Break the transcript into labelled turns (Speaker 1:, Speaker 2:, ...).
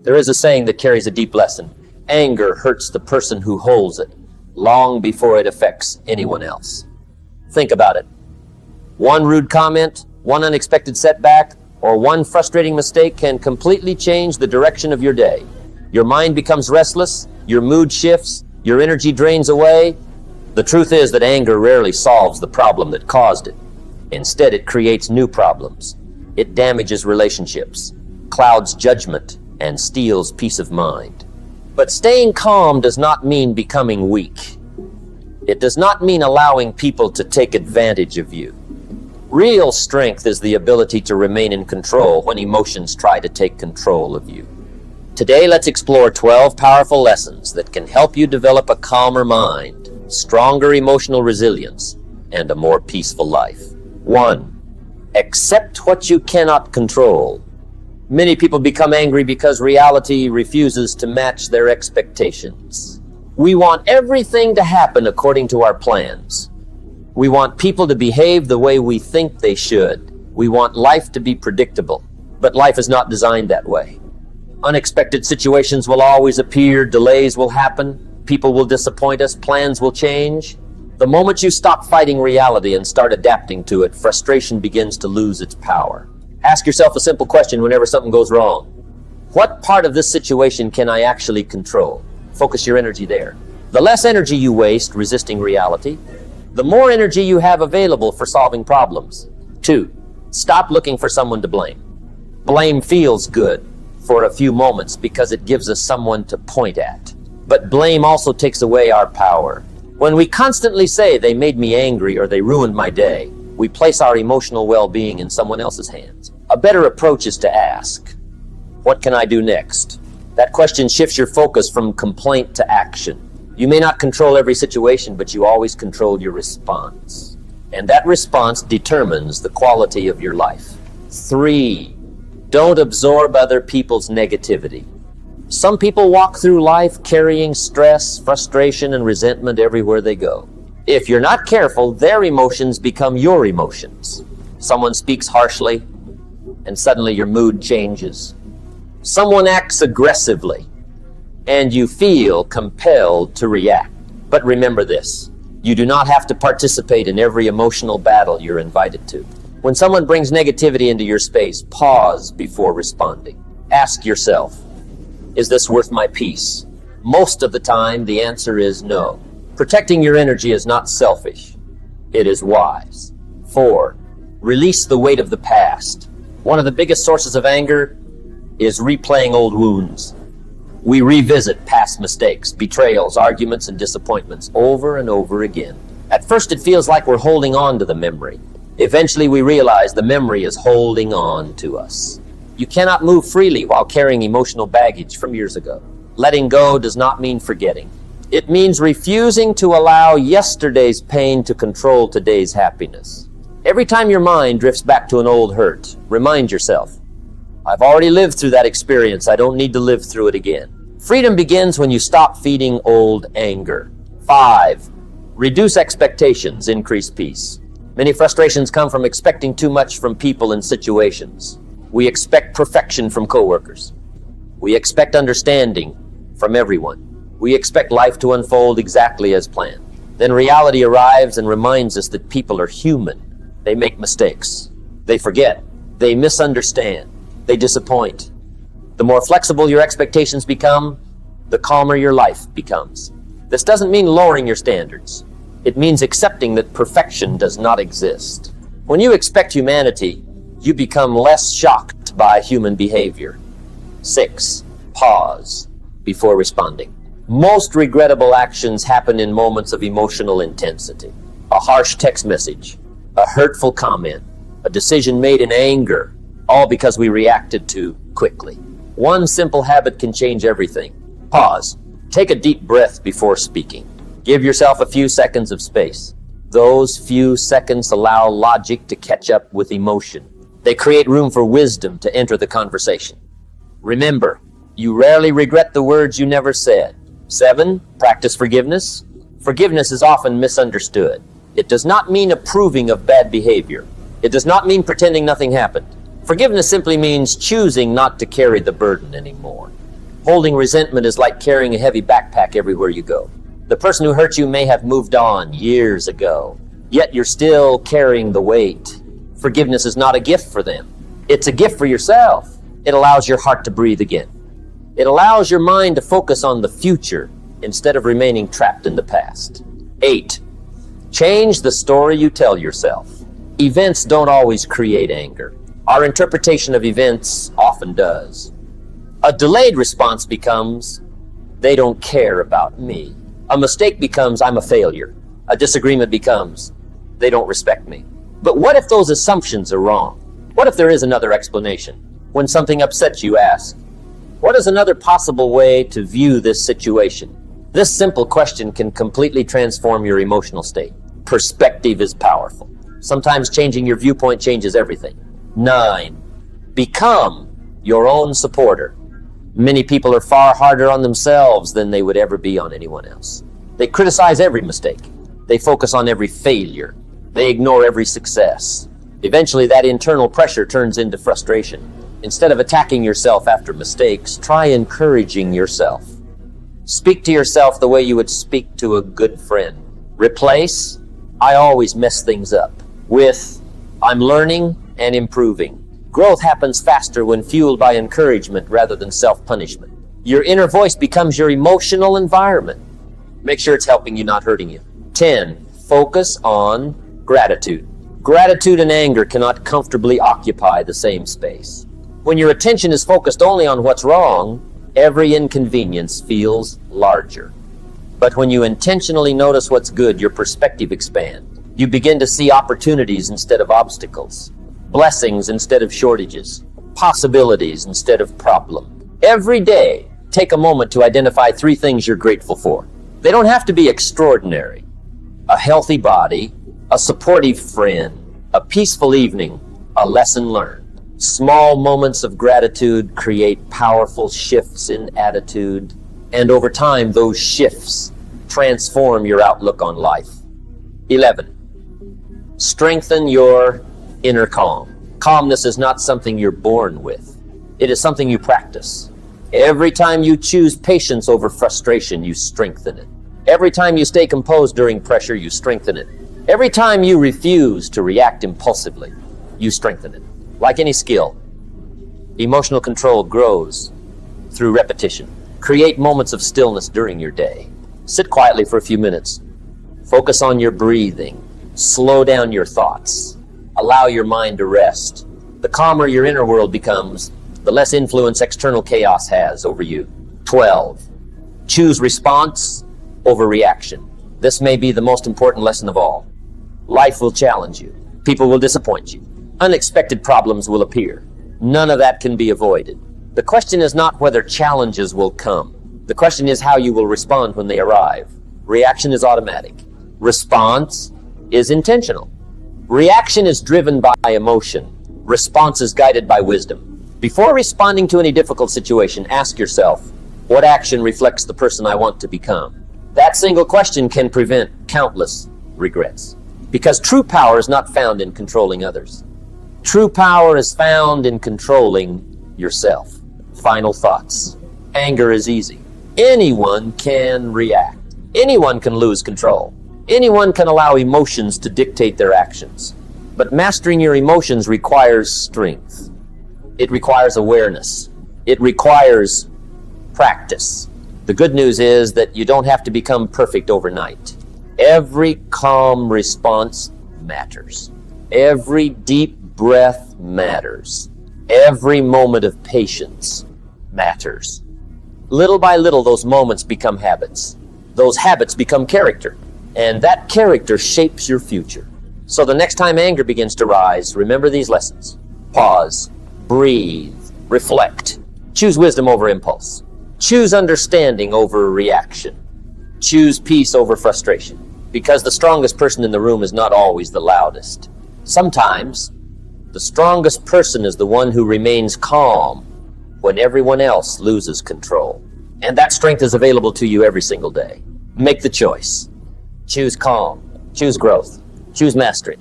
Speaker 1: There is a saying that carries a deep lesson. Anger hurts the person who holds it long before it affects anyone else. Think about it. One rude comment, one unexpected setback, or one frustrating mistake can completely change the direction of your day. Your mind becomes restless, your mood shifts, your energy drains away. The truth is that anger rarely solves the problem that caused it. Instead, it creates new problems. It damages relationships, clouds judgment, and steals peace of mind. But staying calm does not mean becoming weak. It does not mean allowing people to take advantage of you. Real strength is the ability to remain in control when emotions try to take control of you. Today, let's explore 12 powerful lessons that can help you develop a calmer mind, stronger emotional resilience, and a more peaceful life. 1. Accept what you cannot control. Many people become angry because reality refuses to match their expectations. We want everything to happen according to our plans. We want people to behave the way we think they should. We want life to be predictable, but life is not designed that way. Unexpected situations will always appear, delays will happen, people will disappoint us, plans will change. The moment you stop fighting reality and start adapting to it, frustration begins to lose its power. Ask yourself a simple question whenever something goes wrong. What part of this situation can I actually control? Focus your energy there. The less energy you waste resisting reality, the more energy you have available for solving problems. 2. Stop looking for someone to blame. Blame feels good for a few moments because it gives us someone to point at. But blame also takes away our power. When we constantly say they made me angry or they ruined my day, we place our emotional well-being in someone else's hands. A better approach is to ask, what can I do next? That question shifts your focus from complaint to action. You may not control every situation, but you always control your response. And that response determines the quality of your life. 3. Don't absorb other people's negativity. Some people walk through life carrying stress, frustration, and resentment everywhere they go. If you're not careful, their emotions become your emotions. Someone speaks harshly, and suddenly your mood changes. Someone acts aggressively, and you feel compelled to react. But remember this, you do not have to participate in every emotional battle you're invited to. When someone brings negativity into your space, pause before responding. Ask yourself, is this worth my peace? Most of the time, the answer is no. Protecting your energy is not selfish. It is wise. 4. Release the weight of the past. One of the biggest sources of anger is replaying old wounds. We revisit past mistakes, betrayals, arguments, and disappointments over and over again. At first, it feels like we're holding on to the memory. Eventually, we realize the memory is holding on to us. You cannot move freely while carrying emotional baggage from years ago. Letting go does not mean forgetting. It means refusing to allow yesterday's pain to control today's happiness. Every time your mind drifts back to an old hurt, remind yourself, I've already lived through that experience. I don't need to live through it again. Freedom begins when you stop feeding old anger. 5. Reduce expectations, increase peace. Many frustrations come from expecting too much from people and situations. We expect perfection from coworkers. We expect understanding from everyone. We expect life to unfold exactly as planned. Then reality arrives and reminds us that people are human. They make mistakes. They forget. They misunderstand. They disappoint. The more flexible your expectations become, the calmer your life becomes. This doesn't mean lowering your standards. It means accepting that perfection does not exist. When you expect humanity, you become less shocked by human behavior. 6. Pause before responding. Most regrettable actions happen in moments of emotional intensity. A harsh text message, a hurtful comment, a decision made in anger, all because we reacted too quickly. One simple habit can change everything. Pause. Take a deep breath before speaking. Give yourself a few seconds of space. Those few seconds allow logic to catch up with emotion. They create room for wisdom to enter the conversation. Remember, you rarely regret the words you never said. 7. Practice forgiveness. Forgiveness is often misunderstood. It does not mean approving of bad behavior. It does not mean pretending nothing happened. Forgiveness simply means choosing not to carry the burden anymore. Holding resentment is like carrying a heavy backpack everywhere you go. The person who hurt you may have moved on years ago, yet you're still carrying the weight. Forgiveness is not a gift for them. It's a gift for yourself. It allows your heart to breathe again. It allows your mind to focus on the future instead of remaining trapped in the past. 8. Change the story you tell yourself. Events don't always create anger. Our interpretation of events often does. A delayed response becomes, they don't care about me. A mistake becomes, I'm a failure. A disagreement becomes, they don't respect me. But what if those assumptions are wrong? What if there is another explanation? When something upsets you, ask, what is another possible way to view this situation? This simple question can completely transform your emotional state. Perspective is powerful. Sometimes changing your viewpoint changes everything. 9. Become your own supporter. Many people are far harder on themselves than they would ever be on anyone else. They criticize every mistake. They focus on every failure. They ignore every success. Eventually, that internal pressure turns into frustration. Instead of attacking yourself after mistakes, try encouraging yourself. Speak to yourself the way you would speak to a good friend. Replace, I always mess things up, with, I'm learning and improving. Growth happens faster when fueled by encouragement rather than self-punishment. Your inner voice becomes your emotional environment. Make sure it's helping you, not hurting you. 10. Focus on gratitude. Gratitude and anger cannot comfortably occupy the same space. When your attention is focused only on what's wrong, every inconvenience feels larger. But when you intentionally notice what's good, your perspective expands. You begin to see opportunities instead of obstacles, blessings instead of shortages, possibilities instead of problems. Every day, take a moment to identify 3 things you're grateful for. They don't have to be extraordinary. A healthy body, a supportive friend, a peaceful evening, a lesson learned. Small moments of gratitude create powerful shifts in attitude, and over time, those shifts transform your outlook on life. 11. Strengthen your inner calm. Calmness is not something you're born with. It is something you practice. Every time you choose patience over frustration, you strengthen it. Every time you stay composed during pressure, you strengthen it. Every time you refuse to react impulsively, you strengthen it. Like any skill, emotional control grows through repetition. Create moments of stillness during your day. Sit quietly for a few minutes. Focus on your breathing. Slow down your thoughts. Allow your mind to rest. The calmer your inner world becomes, the less influence external chaos has over you. 12. Choose response over reaction. This may be the most important lesson of all. Life will challenge you. People will disappoint you. Unexpected problems will appear. None of that can be avoided. The question is not whether challenges will come. The question is how you will respond when they arrive. Reaction is automatic. Response is intentional. Reaction is driven by emotion. Response is guided by wisdom. Before responding to any difficult situation, ask yourself, what action reflects the person I want to become? That single question can prevent countless regrets. Because true power is not found in controlling others. True power is found in controlling yourself. Final thoughts. Anger is easy. Anyone can react. Anyone can lose control. Anyone can allow emotions to dictate their actions. But mastering your emotions requires strength. It requires awareness. It requires practice. The good news is that you don't have to become perfect overnight. Every calm response matters. Every deep breath matters. Every moment of patience matters. Little by little, those moments become habits. Those habits become character. And that character shapes your future. So the next time anger begins to rise, remember these lessons. Pause, breathe, reflect. Choose wisdom over impulse. Choose understanding over reaction. Choose peace over frustration. Because the strongest person in the room is not always the loudest. Sometimes, the strongest person is the one who remains calm when everyone else loses control. And that strength is available to you every single day. Make the choice. Choose calm. Choose growth. Choose mastery.